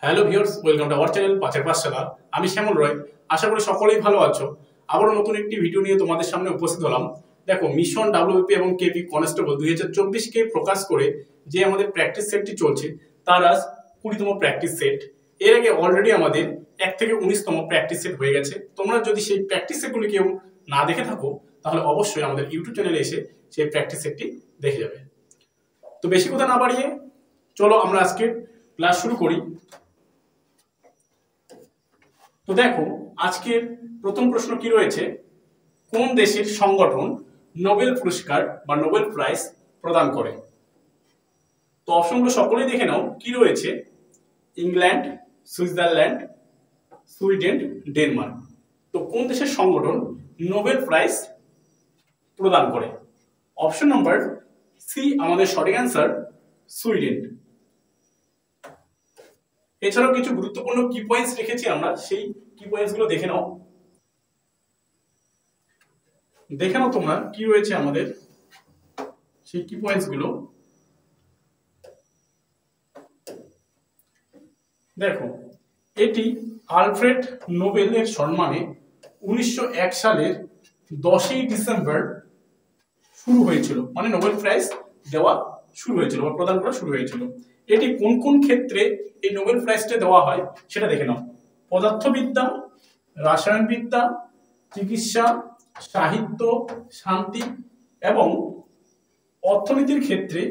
Hello viewers, welcome to our channel পাঁচের পাঠশালা। আমি শ্যামল রয়। আশা করি সকলেই ভালো আছো। আবারও নতুন একটি ভিডিও নিয়ে তোমাদের সামনে উপস্থিত হলাম। দেখো, মিশন ডাব্লিউবিপি এবং কেপি কনস্টেবল 2024কে ফোকাস করে যে আমাদের প্র্যাকটিস সেটটি চলছে তার আজ 20তম প্র্যাকটিস সেট। এর আগে অলরেডি আমাদের 1 থেকে 19তম প্র্যাকটিস সেট হয়ে গেছে। তোমরা যদি সেই প্র্যাকটিস সেটগুলি কেউ না দেখে থাকো তাহলে অবশ্যই আমাদের ইউটিউব চ্যানেলে এসে সেই প্র্যাকটিস সেটটি দেখে যাবে। তো বেশি কথা না বাড়িয়ে চলো আমরা আজকে ক্লাস শুরু করি। তো দেখো, আজকের প্রথম প্রশ্ন কি রয়েছে, কোন দেশের সংগঠন নোবেল পুরস্কার বা নোবেল প্রাইজ প্রদান করে? তো অপশনগুলো সকলেই দেখে নাও কি রয়েছে। England, Switzerland, Sweden, Denmark. তো কোন দেশের সংগঠন নোবেল প্রাইজ প্রদান করে? অপশন নাম্বার সি আমাদের সঠিক অ্যান্সার, সুইডেন। এছাড়াও কিছু গুরুত্বপূর্ণ কি পয়েন্টস রেখেছি আমরা, সেই কি পয়েন্টস গুলো দেখে নাও। দেখে নাও তোমরা কি রয়েছে আমাদের সেই কি পয়েন্টস গুলো। দেখো, এটি আলফ্রেড নোবেলের সম্মানে 1901 সালের 10ই ডিসেম্বর শুরু হয়েছিল, মানে নোবেল প্রাইজ দেওয়া শুরু হয়েছিল বা প্রদান করা শুরু হয়েছিল। এটি কোন কোন ক্ষেত্রে এই নোবেল প্রাইজটা দেওয়া হয় সেটা দেখে নাও। পদার্থবিদ্যা, রসায়নবিদ্যা, চিকিৎসা, সাহিত্য, শান্তি এবং অর্থনীতির ক্ষেত্রে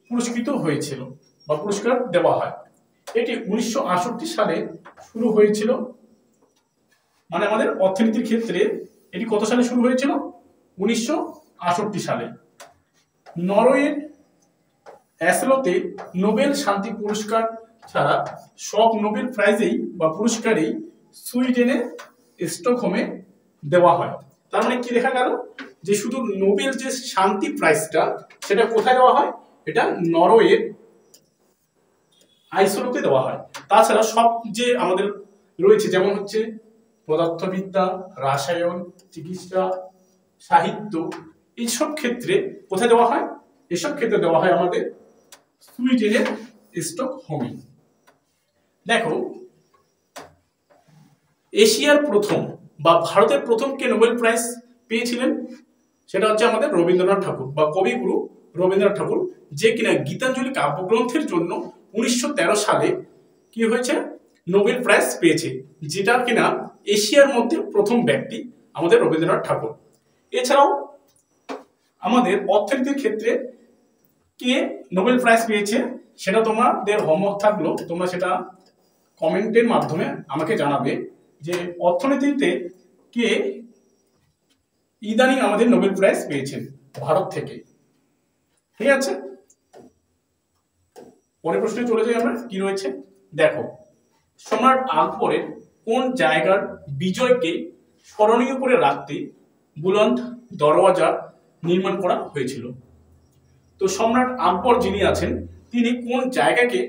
পুরস্কৃত হয়েছিল বা পুরস্কার দেওয়া হয়। এটি 1968 সালে শুরু হয়েছিল, মানে আমাদের অর্থনীতির ক্ষেত্রে এটি কত সালে শুরু হয়েছিল? 1968 সালে। নরওয়ের অ্যাসলোতে নোবেল শান্তি পুরস্কার ছাড়া সব নোবেল প্রাইজেই বা পুরস্কারেই সুইডেনের স্টকহোমে দেওয়া হয়। তার মানে কি দেখা গেল যে শুধু নোবেল যে শান্তি প্রাইজটা সেটা কোথায় দেওয়া হয়? এটা নরওয়ের আইসোলোতে দেওয়া হয়। তাছাড়া সব যে আমাদের রয়েছে, যেমন হচ্ছে পদার্থবিদ্যা, রসায়ন, চিকিৎসা, সাহিত্য, এইসব ক্ষেত্রে কোথায় দেওয়া হয়? এসব ক্ষেত্রে দেওয়া হয় আমাদের সুইডেনের স্টকহোমে। দেখো, এশিয়ার প্রথম বা ভারতের প্রথম কে নোবেল প্রাইজ পেয়েছিলেন? সেটা হচ্ছে আমাদের রবীন্দ্রনাথ ঠাকুর বা কবিগুরু রবীন্দ্রনাথ ঠাকুর, যে কিনা গীতাঞ্জলি কাব্যগ্রন্থের জন্য 1913 সালে কি হয়েছে? নোবেল প্রাইজ পেয়েছে, যেটা কিনা এশিয়ার মধ্যে প্রথম ব্যক্তি আমাদের রবীন্দ্রনাথ ঠাকুর। এছাড়াও আমাদের অর্থনীতির ক্ষেত্রে কে নোবেল প্রাইজ পেয়েছে সেটা তোমাদের হোমওয়ার্ক থাকলো, তোমরা সেটা কমেন্টের মাধ্যমে আমাকে জানাবে যে অর্থনীতিতে কে ইদানিং আমাদের নোবেল প্রাইজ পেয়েছেন ভারত থেকে। ঠিক আছে, পরের প্রশ্নে চলে যাই আমরা। কি রয়েছে দেখো, সম্রাট আকবরের কোন জায়গার বিজয়কে স্মরণীয় করে রাখতে বুলন্দ দরওয়াজা নির্মাণ করা হয়েছিল? তো সম্রাট আকবর যিনি আছেন তিনি কোন জায়গাকে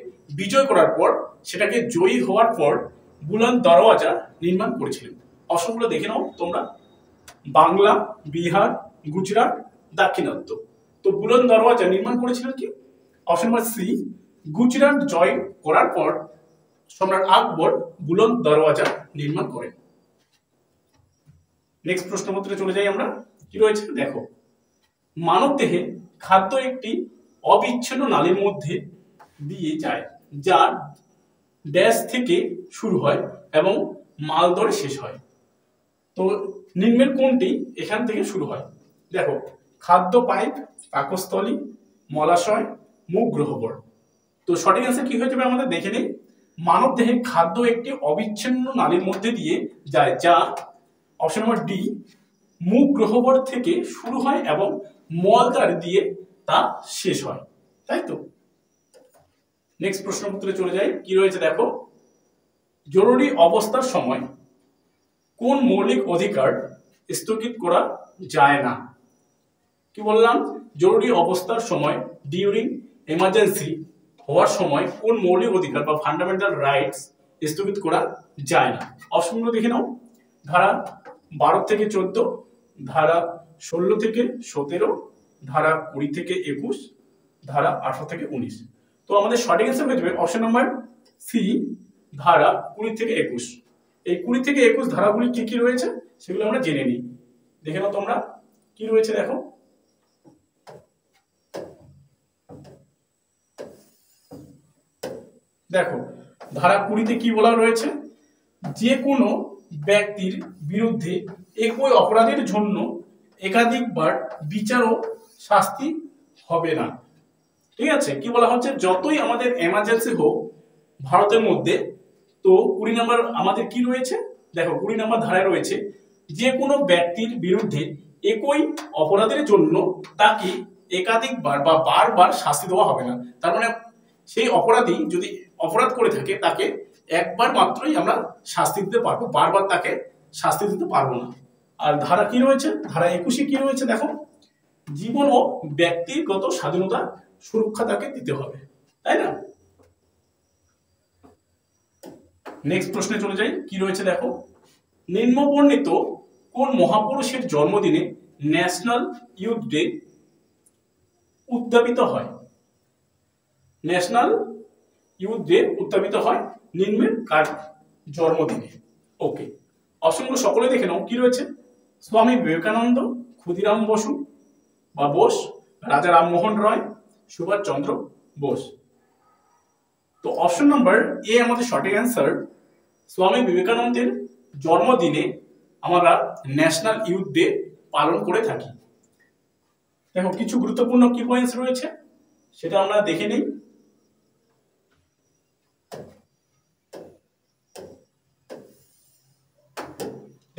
বিজয় করার পর, সেটাকে জয়ী হওয়ার পর বুলন্দ দরওয়াজা নির্মাণ করেছিলেন? অপশনগুলো দেখে নাও তোমরা। বাংলা, বিহার, গুজরাট, দাক্ষিণাত্য। তো বুলন্দ দরওয়াজা নির্মাণ করেছিলেন কি? অপশন নাম্বার সি, গুজরাট জয় করার পর সম্রাট আকবর বুলন্দ দরওয়াজা নির্মাণ করেন। নেক্সট প্রশ্নপত্রে চলে যাই আমরা। কি রয়েছে দেখো, মানব দেহে খাদ্য একটি অবিচ্ছিন্ন নালীর মধ্যে দিয়ে যায়, যা ড্যাশ থেকে শুরু হয় এবং মালদরে শেষ হয়। তো নিম্নের কোনটি এখান থেকে শুরু হয়? দেখো, খাদ্য পাইপ, পাকস্থলী, মলাশয়, মুখ গ্রহবর। তো সঠিক অ্যান্সার কি হয়ে যাবে আমাদের দেখে নেই। মানব দেহে খাদ্য একটি অবিচ্ছিন্ন নালীর মধ্যে দিয়ে যায়, যা অপশন নম্বর ডি মুখ গ্রহবর থেকে শুরু হয় এবং মলদ্বার দিয়ে তা শেষ হয়, তাই তো। নেক্সট প্রশ্নপত্রে চলে যাই। কি রয়েছে দেখো, জরুরি অবস্থার সময় কোন মৌলিক অধিকার স্থগিত করা যায় না? কি বললাম? জরুরি অবস্থার সময়, ডিউরিং এমার্জেন্সি হওয়ার সময় কোন মৌলিক অধিকার বা ফান্ডামেন্টাল রাইটস স্থগিত করা যায় না? অপশনগুলো দেখে নাও। ধারা 12 থেকে 14, ধারা 16 থেকে 17, ধারা 20 থেকে 21, ধারা 18 থেকে 19। তো আমাদের সঠিক অ্যান্সার হয়ে যাবে অপশন নাম্বার সি, ধারা 20 থেকে 21। এই 20 থেকে 21 ধারাগুলি কি কি রয়েছে সেগুলো আমরা জেনে নিই। দেখে নাও তোমরা কি রয়েছে। দেখো, দেখো ধারা 20-তে কি বলা রয়েছে, যে কোনো ব্যক্তির বিরুদ্ধে একই অপরাধের জন্য একাধিকবার বিচার ও শাস্তি হবে না। ঠিক আছে, কি বলা হচ্ছে, যতই আমাদের এমার্জেন্সি হোক ভারতের মধ্যে, তো 20 নম্বর আমাদের কি রয়েছে, দেখো 20 নম্বর ধারায় রয়েছে যে কোনো ব্যক্তির বিরুদ্ধে একই অপরাধের জন্য তাকে একাধিকবার বা বারবার শাস্তি দেওয়া হবে না। তার মানে সেই অপরাধী যদি অপরাধ করে থাকে তাকে একবার মাত্রই আমরা শাস্তি দিতে পারবো, বারবার তাকে শাস্তি দিতে পারবো না। আর ধারা কি রয়েছে, ধারা 21-এ কি রয়েছে, দেখো, জীবন ও ব্যক্তিগত স্বাধীনতা সুরক্ষা তাকে দিতে হবে, তাই না। নেক্সট প্রশ্নে চলে যাই, কি রয়েছে দেখো, নিম্নবর্ণিত কোন মহাপুরুষের জন্মদিনে ন্যাশনাল ইউথ ডে উদ্যাপিত হয়। ন্যাশনাল ইউথ ডে উদ্যাপিত হয় নিম্নের কার জন্মদিনে। ওকে, অপশনগুলো সকলে দেখে নাও। কি রয়েছে, স্বামী বিবেকানন্দ, ক্ষুদিরাম বসু বা বোস, রাজা রামমোহন রায়, সুভাষ চন্দ্র বোস। তো অপশন নাম্বার এ আমাদের সঠিক অ্যান্সার। স্বামী বিবেকানন্দের জন্মদিনে আমরা ন্যাশনাল ইউথ ডে পালন করে থাকি। দেখো কিছু গুরুত্বপূর্ণ কি পয়েন্টস রয়েছে সেটা আমরা দেখে নিই।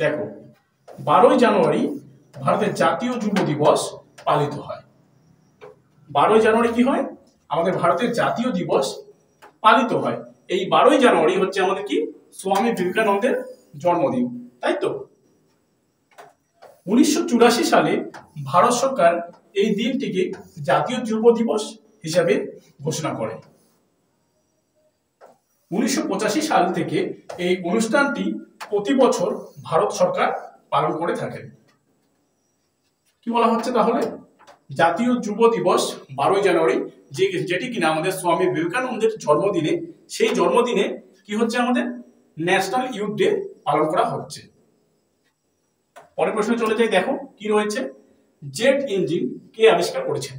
দেখো, 12ই জানুয়ারি ভারতের জাতীয় যুব দিবস পালিত হয়। 12ই জানুয়ারি কি হয়, আমাদের ভারতের জাতীয় দিবস পালিত হয়। এই 12ই জানুয়ারি হচ্ছে আমাদের কি, স্বামী বিবেকানন্দের জন্মদিন, তাই তো। 1984 সালে ভারত সরকার এই দিনটিকে জাতীয় যুব দিবস হিসাবে ঘোষণা করে। 1985 সাল থেকে এই অনুষ্ঠানটি প্রতি বছর ভারত সরকার পালন করে থাকেন। কি বলা হচ্ছে তাহলে, জাতীয় যুব দিবস 12ই জানুয়ারি, যেটি কিনা আমাদের স্বামী বিবেকানন্দের জন্মদিনে, সেই জন্মদিনে কি হচ্ছে, আমাদের ন্যাশনাল ইউথ ডে পালন করা হচ্ছে। পরের প্রশ্নে চলে যাই। দেখো কি রয়েছে, জেট ইঞ্জিন কে আবিষ্কার করেছেন।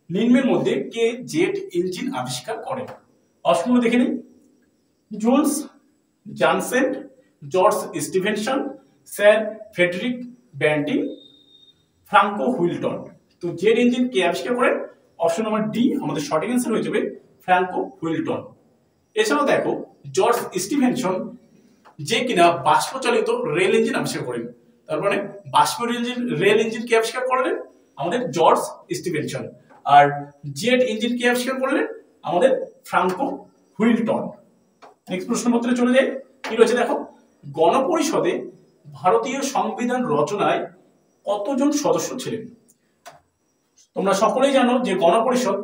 নিম্নের মধ্যে কে জেট ইঞ্জিন আবিষ্কার করেন। অপশনগুলো দেখে নিই। Jules Janssen, George Stephenson, sir Frederick Banting, Frank হুইলটন। তো জেট ইঞ্জিন কে আবিষ্কার করেন, অপশন নাম্বার ডি আমাদের সঠিক অ্যান্সার হয়ে যাবে, ফ্রাঙ্কো হুইলটন। এছাড়াও দেখো, জর্জ স্টিভেনসন যে কিনা বাষ্পচালিত রেল ইঞ্জিন আবিষ্কার করেন। তার মানে বাষ্প রেল ইঞ্জিন কে আবিষ্কার করলেন, আমাদের জর্জ স্টিভেনসন। আর জেট ইঞ্জিন কে আবিষ্কার করলেন, আমাদের ফ্রাঙ্কো হুইলটন। নেক্সট প্রশ্নপত্রে চলে যাই। কি রয়েছে দেখো, গণপরিষদে ভারতীয় সংবিধান রচনায় কতজন সদস্য ছিলেন। তোমরা সকলেই জানো যে গণপরিষদ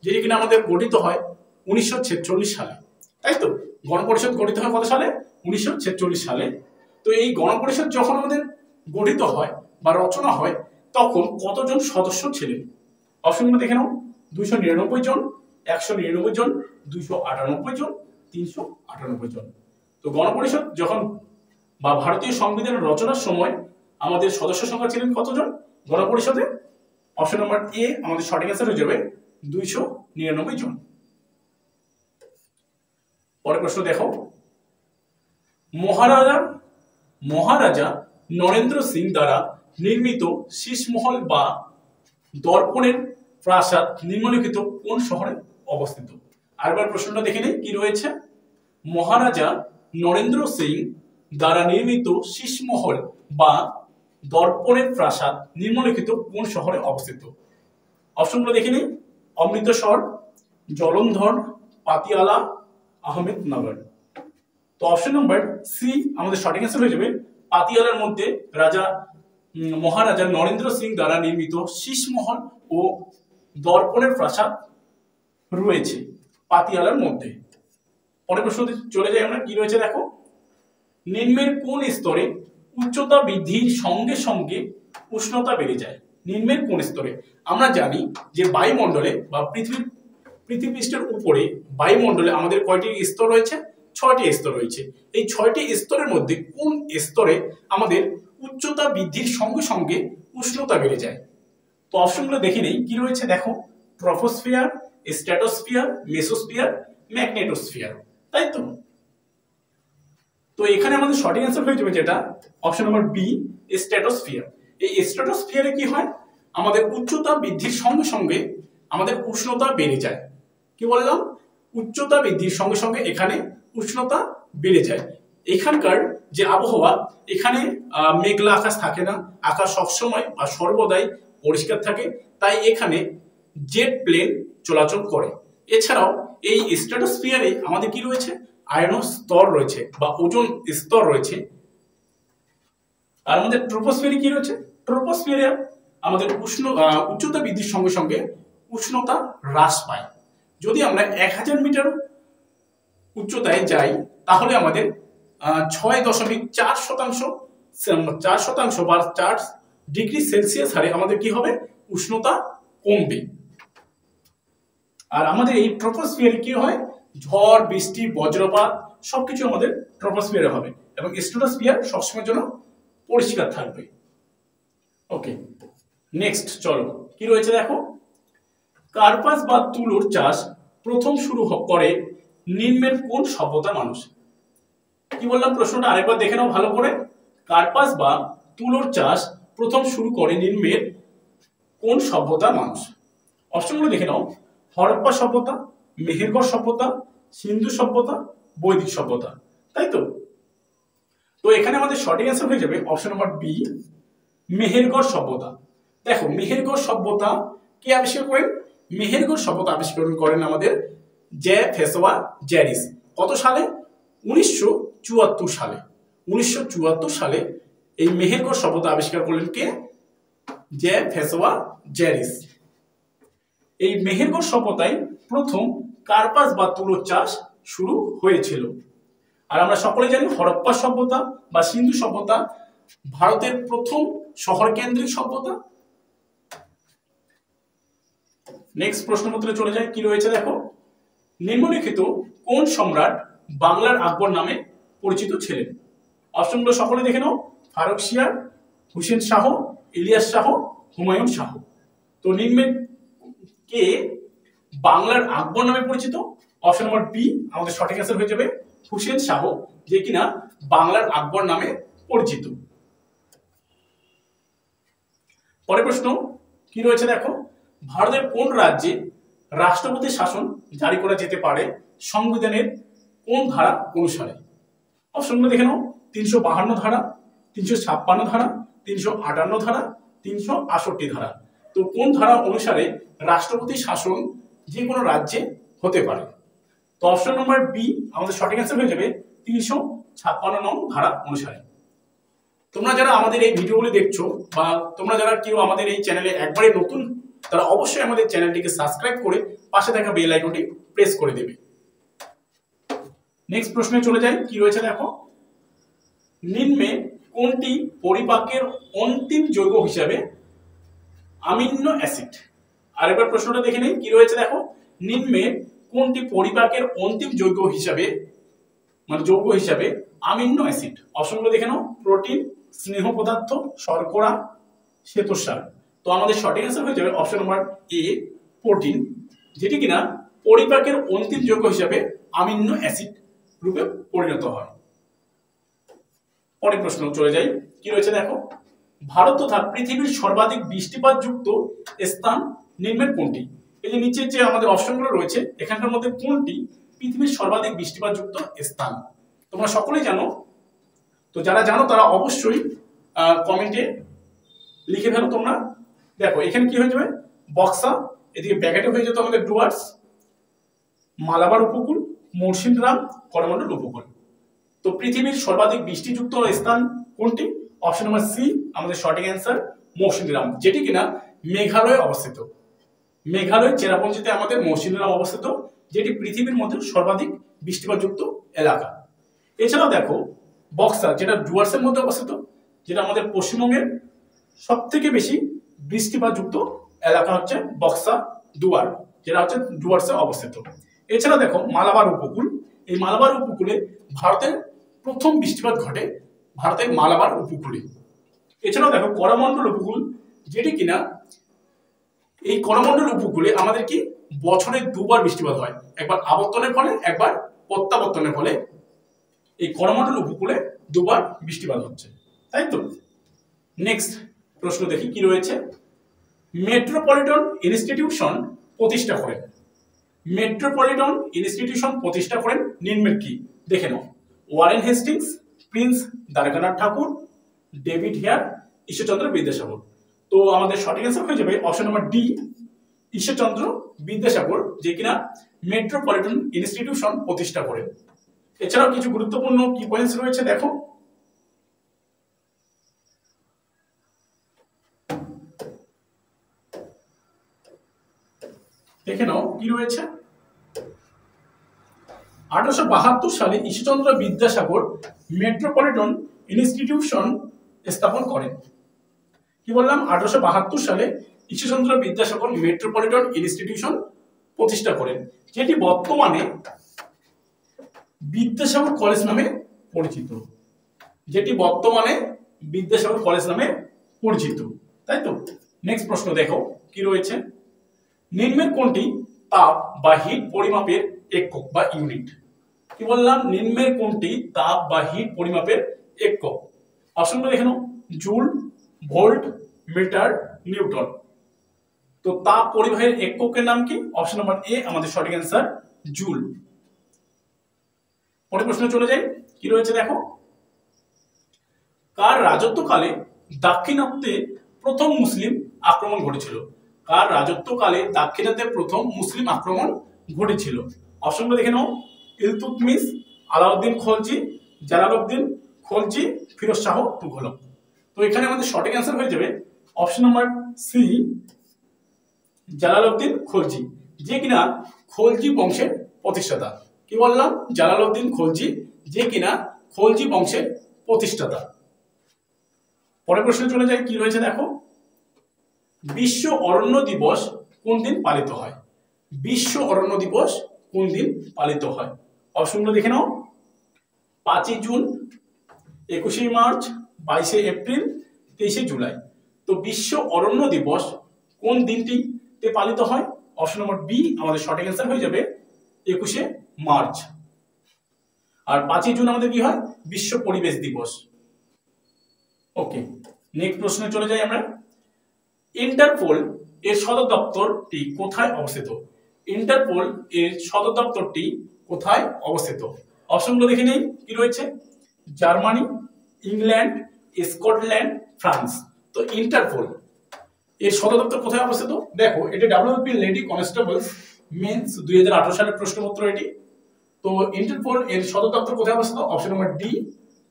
যেটি কিনা আমাদের গঠিত হয় 1946 সালে, তাই তো। গণপরিষদ গঠিত হয় কত সালে, 1946 সালে। তো এই গণপরিষদ যখন আমাদের গঠিত হয় বা রচনা হয় তখন কতজন সদস্য ছিলেন। অপশনগুলো দেখে নাও। 299 জন, 199 জন, 298 জন, 398 জন। তো গণপরিষদ যখন বা ভারতীয় সংবিধানের রচনার সময় আমাদের সদস্য সংখ্যা ছিলেন কতজন গণপরিষদে, অপশন নাম্বার এ আমাদের সঠিক অ্যান্সার হয়ে যাবে 299 জন। পরের প্রশ্ন দেখো, মহারাজা নরেন্দ্র সিং দ্বারা নির্মিত শীষমহল বা দর্পণের প্রাসাদ নিম্নলিখিত কোন শহরে অবস্থিত। আরেকবার প্রশ্নটা দেখে নেই। কি রয়েছে, মহারাজা নরেন্দ্র সিং দ্বারা নির্মিত শীষমহল বা দর্পণের প্রাসাদ নিম্নলিখিত কোন শহরে অবস্থিত। অপশনগুলো দেখে নিই। অমৃতসর, জলন্ধর, পাতিয়ালা, আহমেদনগর। তো অপশন নাম্বার সি আমাদের সঠিক অ্যান্সার হয়ে যাবে। পাতিয়ালার মধ্যে মহারাজা নরেন্দ্র সিং দ্বারা নির্মিত শীষমহল ও দর্পণের প্রাসাদ রয়েছে পাতিয়ালার মধ্যে। পরের প্রশ্ন চলে যাই আমরা। কি রয়েছে দেখো, নিম্নের কোন স্তরে উচ্চতা বৃদ্ধির সঙ্গে সঙ্গে উষ্ণতা বেড়ে যায়। নিম্নের কোন স্তরে, আমরা জানি যে বায়ুমণ্ডলে বা পৃথিবীপৃষ্ঠের উপরে বায়ুমণ্ডলে আমাদের কয়টি স্তর রয়েছে, ছয়টি স্তর রয়েছে। এই ছয়টি স্তরের মধ্যে কোন স্তরে আমাদের উচ্চতা বৃদ্ধির সঙ্গে সঙ্গে উষ্ণতা বেড়ে যায়? তো অপশনগুলো দেখে নেই কি রয়েছে দেখো, ট্রপোস্ফিয়ার, স্ট্র্যাটোস্ফিয়ার, মেসোস্ফিয়ার, ম্যাগনেটোস্ফিয়ার, তাই তো? তো এখানে আমাদের সঠিক অ্যান্সার হয়ে যাবে যেটা অপশন নাম্বার বি, স্ট্র্যাটোস্ফিয়ার। এই স্ট্র্যাটোস্ফিয়ারে কি হয়, আমাদের উচ্চতা বৃদ্ধির সঙ্গে সঙ্গে আমাদের উষ্ণতা বেড়ে যায়। কি বললাম, উচ্চতা বৃদ্ধির সঙ্গে সঙ্গে এখানে উষ্ণতা বেড়ে যায়। এখানকার যে আবহাওয়া, এখানে মেঘলা আকাশ থাকে না, আকাশ সবসময় বা সর্বদাই পরিষ্কার থাকে, তাই এখানে জেট প্লেন চলাচল করে। এছাড়াও এই স্ট্র্যাটোস্ফিয়ারে আমাদের কি রয়েছে, আয়রন স্তর রয়েছে বা ওজোন স্তর রয়েছে। আর আমাদের ট্রপোস্ফিয়ারে কি রয়েছে, ট্রপোস্ফিয়ারে আমাদের উচ্চতা বৃদ্ধির সঙ্গে সঙ্গে উষ্ণতা হ্রাস পায়। যদি আমরা 1000 মিটার উচ্চতায় যাই তাহলে আমাদের 6.4% বা 4 ডিগ্রি সেলসিয়াস হারে আমাদের কি হবে, উষ্ণতা কমবে। আর আমাদের এই ট্রপোস্ফিয়ারে কি হয়, ঝড় বৃষ্টি বজ্রপাত সবকিছু আমাদের ট্রপোস্ফিয়ারে হবে এবং স্ট্র্যাটোস্ফিয়ার সবসময়ের জন্য পরিষ্কার থাকবে। ওকে, নেক্সট চলো কি রয়েছে দেখো, কার্পাস বা তুলোর চাষ প্রথম শুরু করে নিম্নের কোন সভ্যতার মানুষ? কি বললাম প্রশ্নটা আরেকবার দেখে নাও ভালো করে। কার্পাস বা তুলোর চাষ প্রথম শুরু করে নিম্নের কোন সভ্যতার মানুষ? অপশনগুলো দেখে নাও, হরপ্পা সভ্যতা, মেহেরগড় সভ্যতা, সিন্ধু সভ্যতা, বৈদিক সভ্যতা, তাই তো? তো এখানে আমাদের সঠিক অ্যান্সার হয়ে যাবে অপশন নাম্বার বি, মেহেরগড় সভ্যতা। দেখো মেহেরগড় সভ্যতা কে আবিষ্কার করেন? মেহেরগড় সভ্যতা আবিষ্কার করেন আমাদের জে-ফ্রাঁসোয়া জ্যারিস। কত সালে? 1974 সালে। 1974 সালে এই মেহেরগড় সভ্যতা আবিষ্কার করলেন কে? জে-ফ্রাঁসোয়া জ্যারিস। এই মেহেরগড় সভ্যতায় প্রথম কার্পাস বা তুলোর চাষ শুরু হয়েছিল। আর আমরা সকলে জানি হরপ্পা সভ্যতা বা সিন্ধু সভ্যতা ভারতের প্রথম শহর কেন্দ্রিক সভ্যতা। নেক্সট প্রশ্নপত্রে চলে যায়, কি রয়েছে দেখো, নিম্নলিখিত কোন সম্রাট বাংলার আকবর নামে পরিচিত ছিলেন? অপশনগুলো সকলে দেখে নাও, ফারুকশিয়ার, হুসেন শাহ, ইলিয়াস শাহ, হুমায়ুন শাহ। তো নিম্নের কে বাংলার আকবর নামে পরিচিত? অপশন নাম্বার বি আমাদের সঠিক অ্যান্সার হয়ে যাবে হুসেন শাহ, যে কিনা বাংলার আকবর নামে পরিচিত। পরের প্রশ্ন কি রয়েছে দেখো, ভারতের কোন রাজ্যে রাষ্ট্রপতি শাসন জারি করা যেতে পারে সংবিধানের কোন ধারা অনুসারে? অপশনগুলো দেখে নাও, 352 ধারা, 356 ধারা, 358 ধারা, 368 ধারা। তো কোন ধারা অনুসারে রাষ্ট্রপতি শাসন যে কোনো রাজ্যে হতে পারে? তো অপশন নাম্বার বি আমাদের সঠিক অ্যান্সার হয়ে যাবে 356 নং ধারা অনুসারে। তোমরা যারা আমাদের এই ভিডিওগুলি দেখছো বা তোমরা যারা কেউ আমাদের এই চ্যানেলে একবারে নতুন, তারা অবশ্যই আমাদের চ্যানেলটিকে সাবস্ক্রাইব করে পাশে থাকা বেল আইকনটি প্রেস করে দেবে। নেক্সট প্রশ্নে চলে যাই, কি রয়েছে দেখো, নিম্নে কোনটি পরিপাকের অন্তিম যৌগ হিসাবে অ্যামিনো অ্যাসিড? আরেকবার প্রশ্নটা দেখে নেই, কি রয়েছে দেখো, নিম্নে কোনটি পরিপাকের অন্তিম যৌগ হিসাবে যৌগ হিসাবে অ্যামিনো অ্যাসিড? অপশনগুলো দেখে নাও, প্রোটিন, স্নেহ পদার্থ, শর্করা, শ্বেতসার। তো আমাদের সঠিক অ্যান্সার হয়ে যাবে অপশন নাম্বার এ, প্রোটিন, যেটি কিনা পরিপাকের অন্তিম যৌগ হিসাবে অ্যামিনো অ্যাসিড রূপে পরিণত হয়। পরের প্রশ্ন চলে যাই, কি রয়েছে দেখো, ভারত তথা পৃথিবীর সর্বাধিক বৃষ্টিপাত যুক্ত স্থান নিম্নের কোনটি? এই যে নিচে যে আমাদের অপশনগুলো রয়েছে এখানকার মধ্যে কোনটি পৃথিবীর সর্বাধিক বৃষ্টিপাত যুক্ত স্থান? তোমরা সকলেই জানো, তো যারা জানো তারা অবশ্যই কমেন্টে লিখে ফেলো তোমরা। দেখো এখানে কি হয়ে যাবে, বক্সা, এদিকে ব্যাকেটে হয়ে যেত আমাদের ডুয়ার্স, মালাবার উপকূল, মৌসিনরাম, করমণ্ডল উপকূল। তো পৃথিবীর সর্বাধিক বৃষ্টিযুক্ত স্থান কোনটি? অপশন নাম্বার সি আমাদের সঠিক অ্যান্সার মৌসিনরাম, যেটি কিনা মেঘালয়ে অবস্থিত। মেঘালয় চেরাপুঞ্জিতে আমাদের মৌসিনরাম অবস্থিত, যেটি পৃথিবীর মধ্যে সর্বাধিক বৃষ্টিপাতযুক্ত এলাকা। এছাড়াও দেখো বক্সা, যেটা ডুয়ার্সের মধ্যে অবস্থিত, যেটা আমাদের পশ্চিমবঙ্গের সব থেকে বেশি বৃষ্টিপাতযুক্ত এলাকা হচ্ছে বক্সা ডুয়ার, যেটা হচ্ছে ডুয়ার্সে অবস্থিত। এছাড়া দেখো মালাবার উপকূল, এই মালাবার উপকূলে ভারতের প্রথম বৃষ্টিপাত ঘটে ভারতের মালাবার উপকূলে। এছাড়াও দেখো করমণ্ডল উপকূল, যেটি কিনা এই করমণ্ডল উপকূলে আমাদের কি বছরে দুবার বৃষ্টিপাত হয়, একবার আবর্তনের ফলে একবার প্রত্যাবর্তনের ফলে এই করমণ্ডল উপকূলে দুবার বৃষ্টিপাত হচ্ছে, তাই তো। নেক্সট প্রশ্ন দেখি কি রয়েছে। মেট্রোপলিটন ইনস্টিটিউশন প্রতিষ্ঠা করেন, মেট্রোপলিটন ইনস্টিটিউশন প্রতিষ্ঠা করেন নিম্নের কি, দেখে নাও। ওয়ারেন হেস্টিংস, প্রিন্স দ্বারকানাথ ঠাকুর, ডেভিড হেয়ার, ঈশ্বরচন্দ্র বিদ্যাসাগর। তো আমাদের সঠিক অ্যান্সার হয়ে যাবে option number D, Ishwarchandra Vidyasagar, যে কিনা মেট্রোপলিটন ইনস্টিটিউশন প্রতিষ্ঠা করেন। এছাড়াও কিছু গুরুত্বপূর্ণ কি পয়েন্টস রয়েছে দেখো। দেখে নাও কি রয়েছে। 1872 সালে ঈশ্বরচন্দ্র বিদ্যাসাগর মেট্রোপলিটন ইনস্টিটিউশন স্থাপন করেন। কি বললাম, 1872 সালে ঈশ্বরচন্দ্র বিদ্যাসাগর মেট্রোপলিটন ইনস্টিটিউশন প্রতিষ্ঠা করেন, যেটি বর্তমানে বিদ্যাসাগর কলেজ নামে পরিচিত, যেটি বর্তমানে বিদ্যাসাগর কলেজ নামে পরিচিত, তাই তো। নেক্সট প্রশ্ন দেখো কি রয়েছে। নিম্নের কোনটি তাপ বা হিট পরিমাপের একক বা ইউনিট? কি বললাম, নিম্নের কোনটি তাপ বা হিট পরিমাপের একক? অপশনগুলো দেখে নাও, জুল, ভোল্ট, মিটার, নিউটন। তো তাপ পরিবাহের এককের নাম কি? অপশন নাম্বার এ আমাদের সঠিক অ্যান্সার, জুল। পরের প্রশ্নে চলে যাই, কি রয়েছে দেখো। কার রাজত্বকালে দাক্ষিণাত্যে প্রথম মুসলিম আক্রমণ ঘটেছিল? কার রাজত্বকালে দাক্ষিণাত্যে প্রথম মুসলিম আক্রমণ ঘটেছিল? অপশনগুলো দেখে নাও, ইলতুৎমিশ, আলাউদ্দিন খলজি, জালালউদ্দিন খলজি, ফিরোজ শাহ তুঘলক। তো এখানে আমাদের সঠিক অ্যান্সার হয়ে যাবে option number C, Jalaluddin Khalji, যে কিনা খলজি বংশের প্রতিষ্ঠাতা। কি বললাম, জালালউদ্দিন খলজি, যে কিনা খলজি বংশের প্রতিষ্ঠাতা। পরের প্রশ্নে চলে যায়, কি রয়েছে দেখো। বিশ্ব অরণ্য দিবস কোন দিন পালিত হয়? বিশ্ব অরণ্য দিবস কোন দিন পালিত হয়? অপশনগুলো দেখে নাও, 5 জুন, 21 মার্চ, 22 এপ্রিল, 23 জুলাই। তো বিশ্ব অরণ্য দিবস কোন দিনটিতে পালিত হয়? অপশন নম্বর বি আমাদের সঠিক অ্যান্সার হয়ে যাবে 21 মার্চ। আর 5 জুন আমাদের কি হয়? বিশ্ব পরিবেশ দিবস। ওকে, নেক্সট প্রশ্নে চলে যাই আমরা। ইন্টারপোল এর সদর দপ্তরটি কোথায় অবস্থিত? ইন্টারপোল এর সদর দপ্তরটি কোথায় অবস্থিত? অপশনগুলো দেখে নেই, কি রয়েছে। Germany, England, Scotland, France. তো ইন্টারপোল এর সদর দপ্তর কোথায় অবস্থিত? দেখো, এটা ডাব্লিউপি লেডি কনস্টেবলস মেন্স 2018 সালের প্রশ্নপত্র এটি। তো ইন্টারপোল এর সদর দপ্তর কোথায় অবস্থিত? অপশন নম্বর ডি,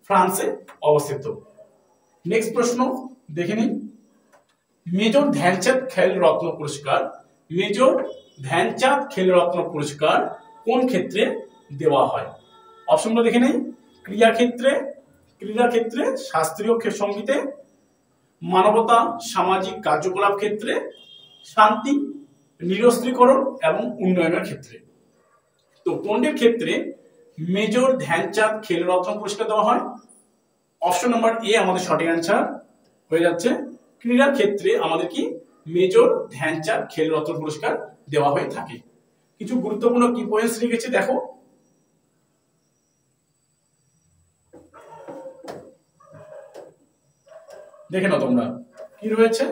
ফ্রান্সে অবস্থিত। নেক্সট প্রশ্ন দেখে নিই। মেজর ধ্যানচাঁদ খেল রত্ন পুরস্কার, মেজর ধ্যানচাঁদ খেল রত্ন পুরস্কার কোন ক্ষেত্রে দেওয়া হয়? অপশনগুলো দেখে নেই। ক্রীড়া ক্ষেত্রে, শাস্ত্রীয় সঙ্গীতে, মানবতা সামাজিক কার্যকলাপ ক্ষেত্রে, শান্তি নিরস্ত্রীকরণ এবং উন্নয়নের ক্ষেত্রে। তো কোনটির ক্ষেত্রে মেজর ধ্যানচাঁদ খেল রত্ন পুরস্কার দেওয়া হয়? অপশন নাম্বার এ আমাদের সঠিক অ্যান্সার হয়ে যাচ্ছে। ক্রীড়ার ক্ষেত্রে আমাদের কি মেজর ধ্যানচাঁদ খেল রত্ন পুরস্কার দেওয়া হয়ে থাকে। কিছু গুরুত্বপূর্ণ কি পয়েন্টস লিখেছি দেখো। দেখে নাও তোমরা, কি রয়েছে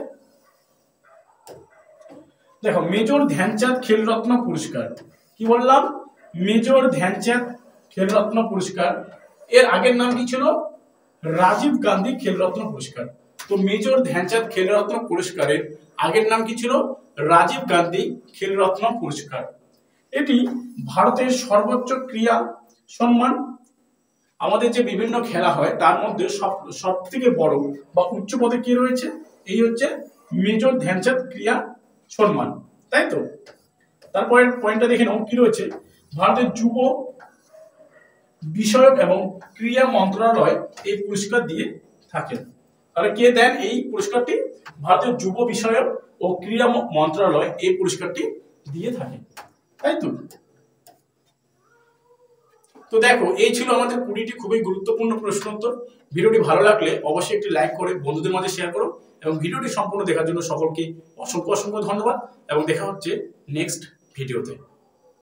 দেখো। মেজর ধ্যানচাঁদ খেল রত্ন পুরস্কার, কি বললাম, মেজর ধ্যানচাঁদ খেল রত্ন পুরস্কার এর আগের নাম কি ছিল? রাজীব গান্ধী খেল রত্ন পুরস্কার। তো মেজর ধ্যানচাঁদ খেল রত্ন পুরস্কারের আগের নাম কি ছিল? রাজীব গান্ধী খেল রত্ন পুরস্কার। এটি ভারতের সর্বোচ্চ ক্রীড়া সম্মান। আমাদের যে বিভিন্ন খেলা হয় তার মধ্যে সব থেকে বড় বা উচ্চ পদে কি রয়েছে? এই হচ্ছে মেজর ধ্যানচাঁদ ক্রীড়া সম্মান, তাই তো। তারপরে পয়েন্টটা দেখে নাও, কি রয়েছে। ভারতের যুব বিষয়ক এবং ক্রীড়া মন্ত্রণালয় এই পুরস্কার দিয়ে থাকেন। তাহলে কে দেন এই পুরস্কারটি? ভারতের যুব বিষয়ক ও ক্রীড়া মন্ত্রণালয় এই পুরস্কারটি দিয়ে থাকে, তাই তো। তো দেখো, এই ছিল আমাদের 20টি খুবই গুরুত্বপূর্ণ প্রশ্নোত্তর। ভিডিওটি ভালো লাগলে অবশ্যই একটি লাইক করে বন্ধুদের মাঝে শেয়ার করো, এবং ভিডিওটি সম্পূর্ণ দেখার জন্য সকলকে অসংখ্য অসংখ্য ধন্যবাদ, এবং দেখা হচ্ছে নেক্সট ভিডিওতে।